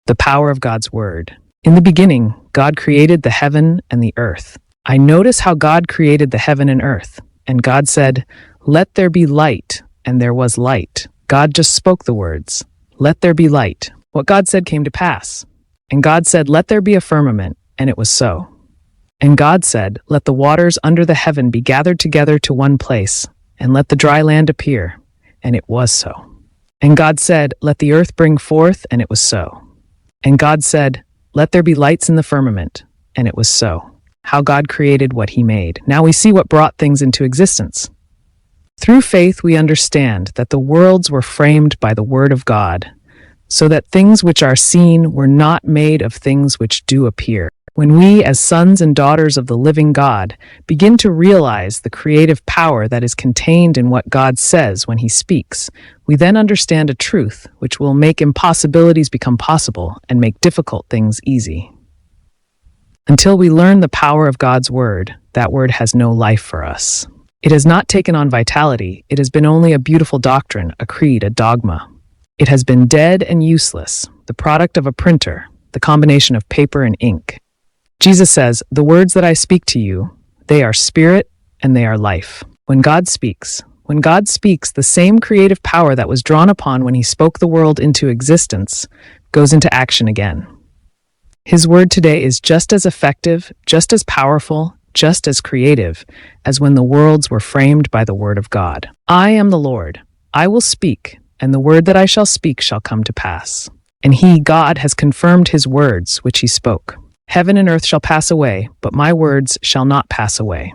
The power of God's word. In the beginning, God created the heaven and the earth. I notice how God created the heaven and earth. And God said, "Let there be light," and there was light. God just spoke the words, "Let there be light." What God said came to pass. And God said, "Let there be a firmament," and it was so. And God said, "Let the waters under the heaven be gathered together to one place, and let the dry land appear," and it was so. And God said, "Let the earth bring forth," and it was so. And God said, "Let there be lights in the firmament," and it was so. How God created what he made. Now we see what brought things into existence. Through faith we understand that the worlds were framed by the word of God, so that things which are seen were not made of things which do appear. When we, as sons and daughters of the living God, begin to realize the creative power that is contained in what God says when he speaks, we then understand a truth which will make impossibilities become possible and make difficult things easy. Until we learn the power of God's word, that word has no life for us. It has not taken on vitality. It has been only a beautiful doctrine, a creed, a dogma. It has been dead and useless, the product of a printer, the combination of paper and ink. Jesus says, "The words that I speak to you, they are spirit and they are life." When God speaks, the same creative power that was drawn upon when he spoke the world into existence goes into action again. His word today is just as effective, just as powerful, just as creative as when the worlds were framed by the word of God. "I am the Lord. I will speak, and the word that I shall speak shall come to pass." And he, God, has confirmed his words which he spoke. "Heaven and earth shall pass away, but my words shall not pass away."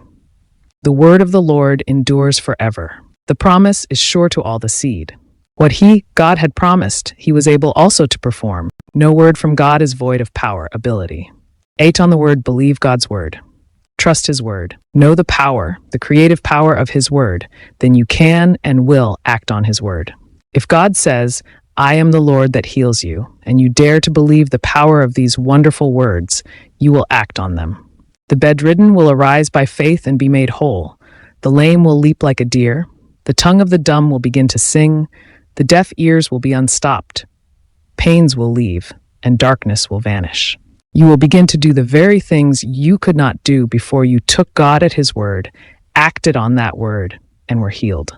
The word of the Lord endures forever. The promise is sure to all the seed. What he, God, had promised, he was able also to perform. No word from God is void of power, ability. 8 on the word, believe God's word. Trust his word. Know the power, the creative power of his word. Then you can and will act on his word. If God says, "I am the Lord that heals you," and you dare to believe the power of these wonderful words, you will act on them. The bedridden will arise by faith and be made whole. The lame will leap like a deer. The tongue of the dumb will begin to sing. The deaf ears will be unstopped. Pains will leave, and darkness will vanish. You will begin to do the very things you could not do before you took God at his word, acted on that word, and were healed.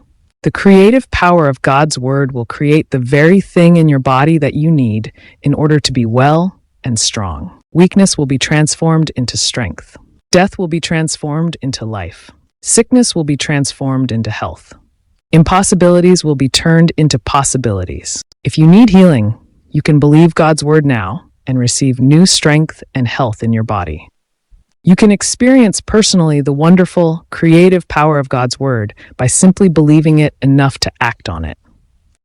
The creative power of God's word will create the very thing in your body that you need in order to be well and strong. Weakness will be transformed into strength. Death will be transformed into life. Sickness will be transformed into health. Impossibilities will be turned into possibilities. If you need healing, you can believe God's word now and receive new strength and health in your body. You can experience personally the wonderful, creative power of God's word by simply believing it enough to act on it.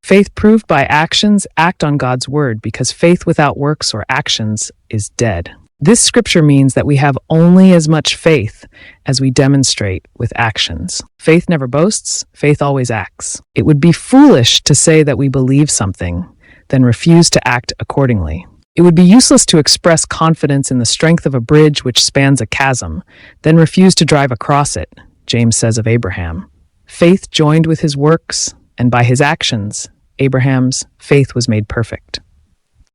Faith proved by actions, act on God's word, because faith without works or actions is dead. This scripture means that we have only as much faith as we demonstrate with actions. Faith never boasts, faith always acts. It would be foolish to say that we believe something, then refuse to act accordingly. It would be useless to express confidence in the strength of a bridge which spans a chasm, then refuse to drive across it, James says of Abraham. Faith joined with his works, and by his actions, Abraham's faith was made perfect.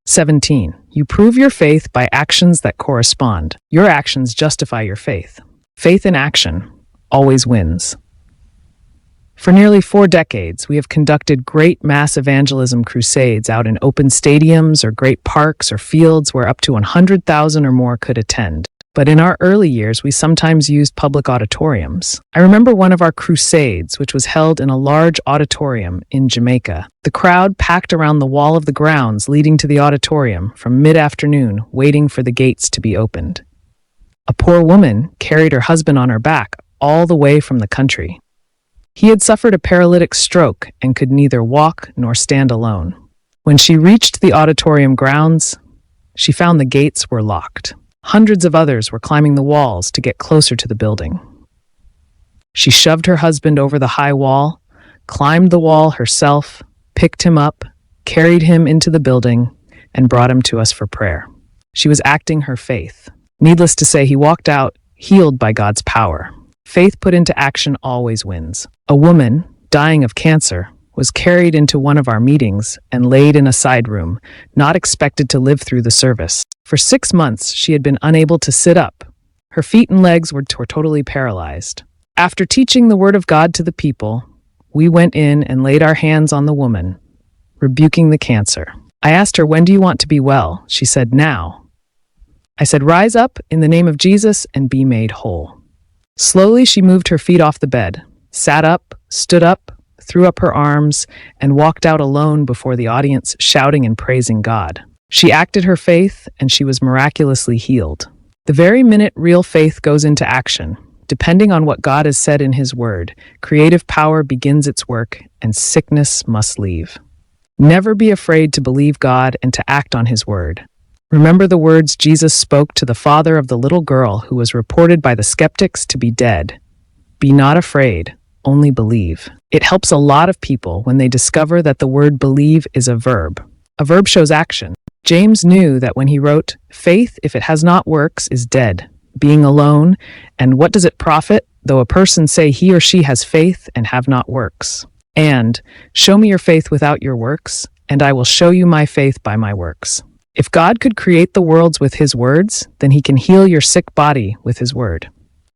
17. You prove your faith by actions that correspond. Your actions justify your faith. Faith in action always wins. For nearly 4 decades, we have conducted great mass evangelism crusades out in open stadiums or great parks or fields where up to 100,000 or more could attend. But in our early years, we sometimes used public auditoriums. I remember one of our crusades, which was held in a large auditorium in Jamaica. The crowd packed around the wall of the grounds leading to the auditorium from mid-afternoon, waiting for the gates to be opened. A poor woman carried her husband on her back all the way from the country. He had suffered a paralytic stroke and could neither walk nor stand alone. When she reached the auditorium grounds, she found the gates were locked. Hundreds of others were climbing the walls to get closer to the building. She shoved her husband over the high wall, climbed the wall herself, picked him up, carried him into the building, and brought him to us for prayer. She was acting her faith. Needless to say, he walked out, healed by God's power. Faith put into action always wins. A woman, dying of cancer, was carried into one of our meetings and laid in a side room, not expected to live through the service. For 6 months, she had been unable to sit up. Her feet and legs were totally paralyzed. After teaching the word of God to the people, we went in and laid our hands on the woman, rebuking the cancer. I asked her, "When do you want to be well?" She said, "Now." I said, "Rise up in the name of Jesus and be made whole." Slowly, she moved her feet off the bed, sat up, stood up, threw up her arms, and walked out alone before the audience, shouting and praising God. She acted her faith, and she was miraculously healed. The very minute real faith goes into action, depending on what God has said in His Word, creative power begins its work, and sickness must leave. Never be afraid to believe God and to act on His Word. Remember the words Jesus spoke to the father of the little girl who was reported by the skeptics to be dead. Be not afraid, only believe. It helps a lot of people when they discover that the word believe is a verb. A verb shows action. James knew that when he wrote, "Faith, if it has not works, is dead, being alone, and what does it profit, though a person say he or she has faith and have not works? And, show me your faith without your works, and I will show you my faith by my works." If God could create the worlds with His words, then He can heal your sick body with His word.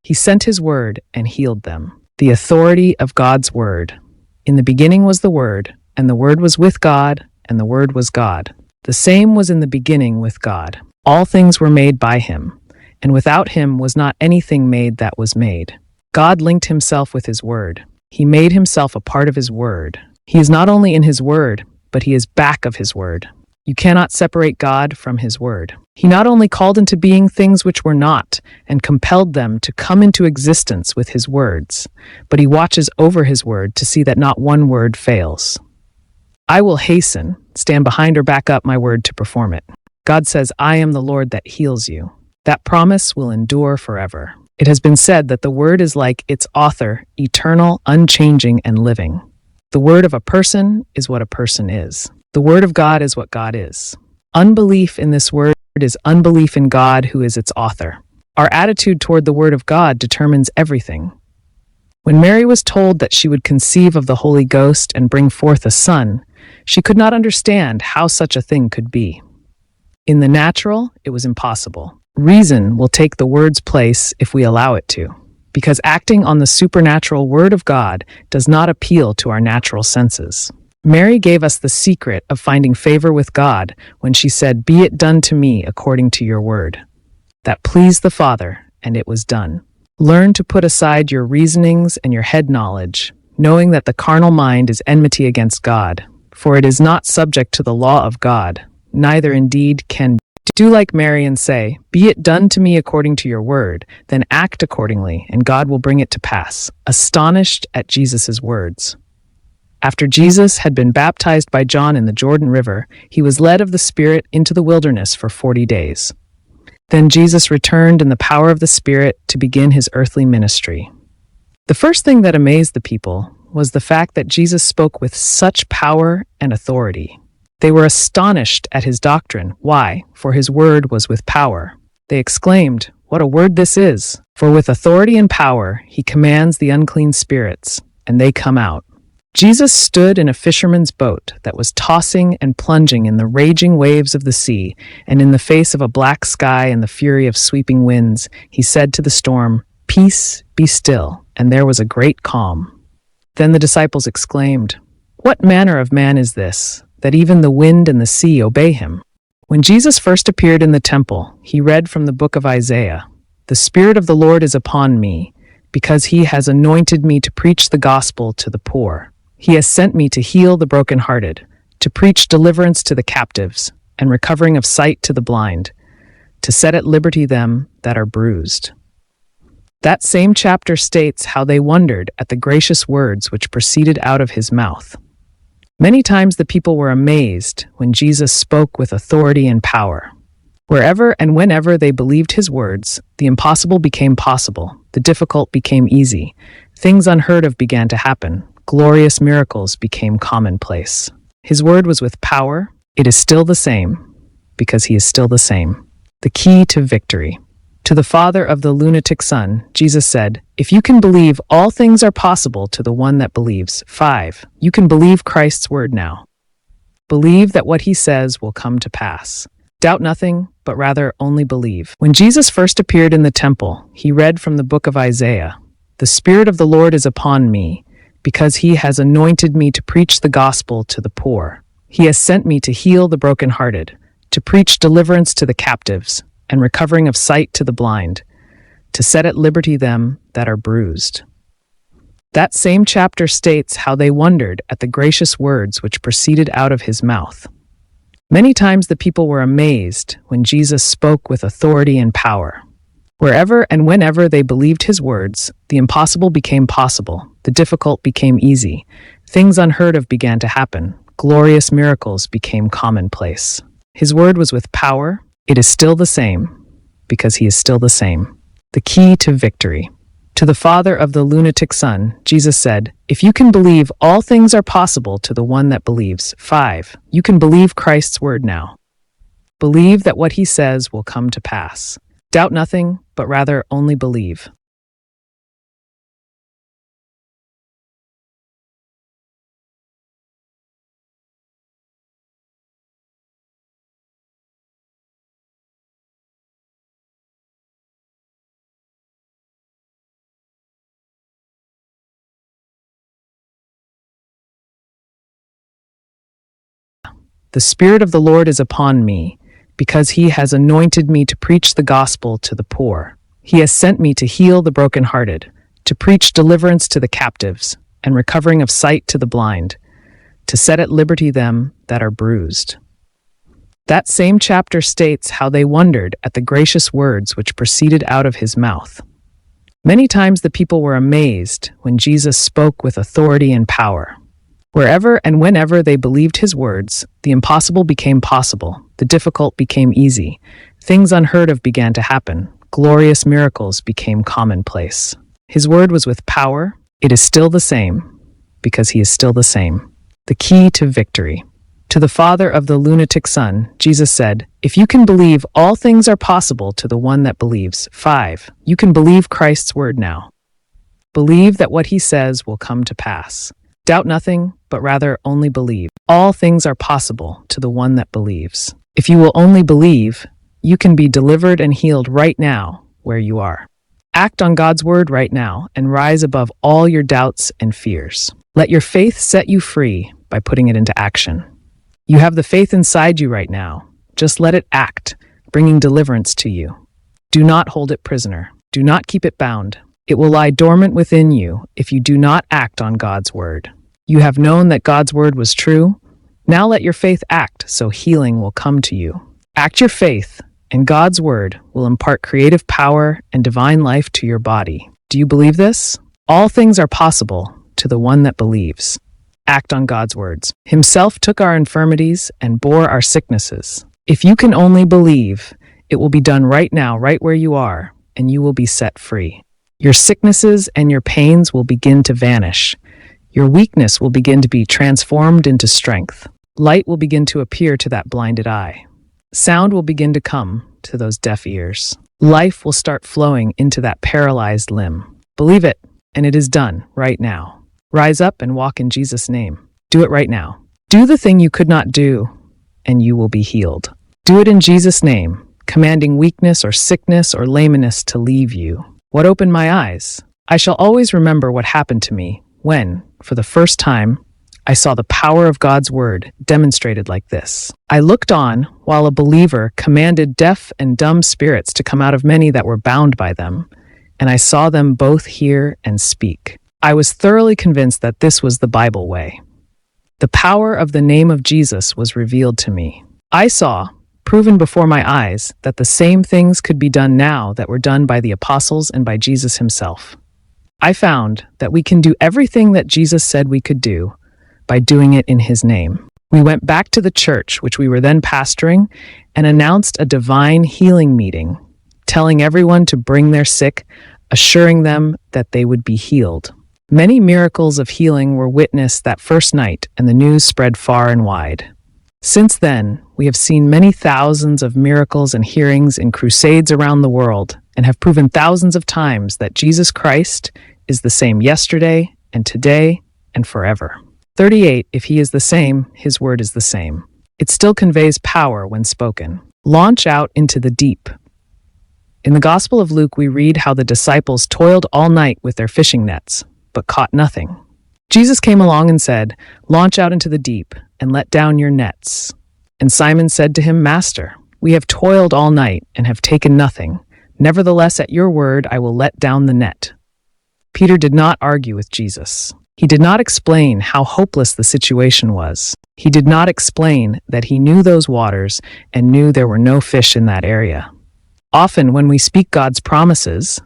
He sent His word and healed them. The authority of God's word. In the beginning was the Word, and the Word was with God, and the Word was God. The same was in the beginning with God. All things were made by Him, and without Him was not anything made that was made. God linked Himself with His word. He made Himself a part of His word. He is not only in His word, but He is back of His word. You cannot separate God from His word. He not only called into being things which were not, and compelled them to come into existence with His words, but He watches over His word to see that not one word fails. I will hasten, stand behind or back up my word to perform it. God says, "I am the Lord that heals you." That promise will endure forever. It has been said that the word is like its author, eternal, unchanging, and living. The word of a person is what a person is. The word of God is what God is. Unbelief in this word is unbelief in God, who is its author. Our attitude toward the word of God determines everything. When Mary was told that she would conceive of the Holy Ghost and bring forth a son, she could not understand how such a thing could be. In the natural, it was impossible. Reason will take the word's place if we allow it to, because acting on the supernatural word of God does not appeal to our natural senses. Mary gave us the secret of finding favor with God when she said, "Be it done to me according to your word." That pleased the Father, and it was done. Learn to put aside your reasonings and your head knowledge, knowing that the carnal mind is enmity against God, for it is not subject to the law of God, neither indeed can do like Mary and say, "Be it done to me according to your word," then act accordingly, and God will bring it to pass, astonished at Jesus' words. After Jesus had been baptized by John in the Jordan River, He was led of the Spirit into the wilderness for 40 days. Then Jesus returned in the power of the Spirit to begin His earthly ministry. The first thing that amazed the people was the fact that Jesus spoke with such power and authority. They were astonished at His doctrine. Why? For His word was with power. They exclaimed, "What a word this is! For with authority and power He commands the unclean spirits, and they come out." Jesus stood in a fisherman's boat that was tossing and plunging in the raging waves of the sea, and in the face of a black sky and the fury of sweeping winds, He said to the storm, "Peace, be still," and there was a great calm. Then the disciples exclaimed, "What manner of man is this, that even the wind and the sea obey Him?" When Jesus first appeared in the temple, He read from the book of Isaiah, "The Spirit of the Lord is upon me, because He has anointed me to preach the gospel to the poor. He has sent me to heal the brokenhearted, to preach deliverance to the captives, and recovering of sight to the blind, to set at liberty them that are bruised." That same chapter states how they wondered at the gracious words which proceeded out of His mouth. Many times the people were amazed when Jesus spoke with authority and power. Wherever and whenever they believed His words, the impossible became possible, the difficult became easy, things unheard of began to happen, glorious miracles became commonplace. His word was with power. It is still the same, because He is still the same. The key to victory. To the father of the lunatic son, Jesus said, "If you can believe, all things are possible to the one that believes." 5. You can believe Christ's word now. Believe that what he says will come to pass. Doubt nothing, but rather only believe. When Jesus first appeared in the temple, he read from the book of Isaiah, "The Spirit of the Lord is upon me, because he has anointed me to preach the gospel to the poor. He has sent me to heal the brokenhearted, to preach deliverance to the captives, and recovering of sight to the blind, to set at liberty them that are bruised." That same chapter states how they wondered at the gracious words which proceeded out of his mouth. Many times the people were amazed when Jesus spoke with authority and power. Wherever and whenever they believed his words, the impossible became possible, the difficult became easy, things unheard of began to happen, glorious miracles became commonplace. His word was with power. It is still the same, because he is still the same. The key to victory. To the father of the lunatic son, Jesus said, "If you can believe, all things are possible to the one that believes." 5. You can believe Christ's word now. Believe that what he says will come to pass. Doubt nothing, but rather only believe. The Spirit of the Lord is upon me, because he has anointed me to preach the gospel to the poor. He has sent me to heal the brokenhearted, to preach deliverance to the captives, and recovering of sight to the blind, to set at liberty them that are bruised. That same chapter states how they wondered at the gracious words which proceeded out of his mouth. Many times the people were amazed when Jesus spoke with authority and power. Wherever and whenever they believed his words, the impossible became possible, the difficult became easy, things unheard of began to happen, glorious miracles became commonplace. His word was with power. It is still the same, because he is still the same. The key to victory. To the father of the lunatic son, Jesus said, "If you can believe, all things are possible to the one that believes." 5. You can believe Christ's word now. Believe that what he says will come to pass. Doubt nothing, but rather only believe. All things are possible to the one that believes. If you will only believe, you can be delivered and healed right now, where you are. Act on God's word right now and rise above all your doubts and fears. Let your faith set you free by putting it into action. You have the faith inside you right now. Just let it act, bringing deliverance to you. Do not hold it prisoner. Do not keep it bound. It will lie dormant within you if you do not act on God's word. You have known that God's word was true. Now let your faith act so healing will come to you. Act your faith, and God's word will impart creative power and divine life to your body. Do you believe this? All things are possible to the one that believes. Act on God's words. Himself took our infirmities and bore our sicknesses. If you can only believe, it will be done right now, right where you are, and you will be set free. Your sicknesses and your pains will begin to vanish. Your weakness will begin to be transformed into strength. Light will begin to appear to that blinded eye. Sound will begin to come to those deaf ears. Life will start flowing into that paralyzed limb. Believe it, and it is done right now. Rise up and walk in Jesus' name. Do it right now. Do the thing you could not do, and you will be healed. Do it in Jesus' name, commanding weakness or sickness or lameness to leave you. What opened my eyes? I shall always remember what happened to me when, for the first time, I saw the power of God's word demonstrated like this. I looked on while a believer commanded deaf and dumb spirits to come out of many that were bound by them, and I saw them both hear and speak. I was thoroughly convinced that this was the Bible way. The power of the name of Jesus was revealed to me. I saw, proven before my eyes, that the same things could be done now that were done by the apostles and by Jesus himself. I found that we can do everything that Jesus said we could do by doing it in his name. We went back to the church, which we were then pastoring, and announced a divine healing meeting, telling everyone to bring their sick, assuring them that they would be healed. Many miracles of healing were witnessed that first night, and the news spread far and wide. Since then, we have seen many thousands of miracles and healings in crusades around the world and have proven thousands of times that Jesus Christ is the same yesterday and today and forever. 38. If he is the same, his word is the same. It still conveys power when spoken. Launch out into the deep. In the Gospel of Luke, we read how the disciples toiled all night with their fishing nets, but caught nothing. Jesus came along and said, "Launch out into the deep and let down your nets." And Simon said to him, "Master, we have toiled all night and have taken nothing. Nevertheless, at your word, I will let down the net." Peter did not argue with Jesus. He did not explain how hopeless the situation was. He did not explain that he knew those waters and knew there were no fish in that area. Often, when we speak God's promises,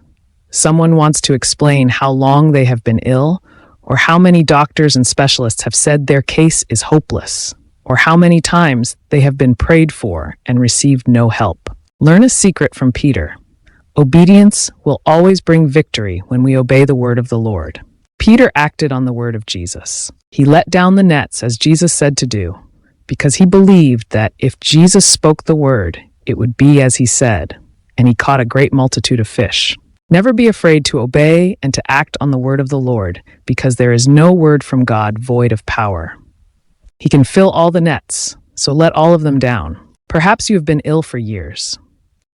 someone wants to explain how long they have been ill, or how many doctors and specialists have said their case is hopeless, or how many times they have been prayed for and received no help. Learn a secret from Peter. Obedience will always bring victory when we obey the word of the Lord. Peter acted on the word of Jesus. He let down the nets as Jesus said to do, because he believed that if Jesus spoke the word, it would be as he said, and he caught a great multitude of fish. Never be afraid to obey and to act on the word of the Lord, because there is no word from God void of power. He can fill all the nets, so let all of them down. Perhaps you have been ill for years.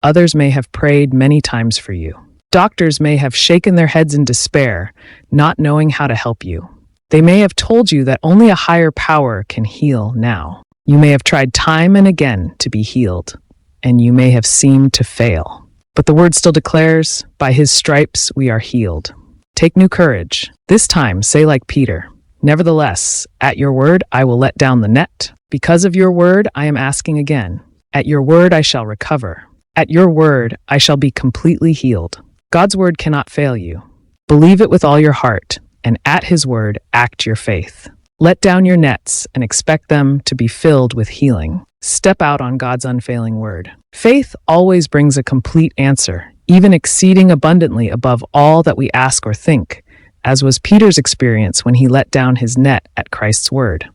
Others may have prayed many times for you. Doctors may have shaken their heads in despair, not knowing how to help you. They may have told you that only a higher power can heal now. You may have tried time and again to be healed, and you may have seemed to fail. But the word still declares, "By his stripes we are healed." Take new courage. This time, say like Peter, "Nevertheless, at your word I will let down the net. Because of your word I am asking again. At your word I shall recover. At your word I shall be completely healed." God's word cannot fail you. Believe it with all your heart, and at his word act your faith. Let down your nets and expect them to be filled with healing. Step out on God's unfailing word. Faith always brings a complete answer, even exceeding abundantly above all that we ask or think, as was Peter's experience when he let down his net at Christ's word.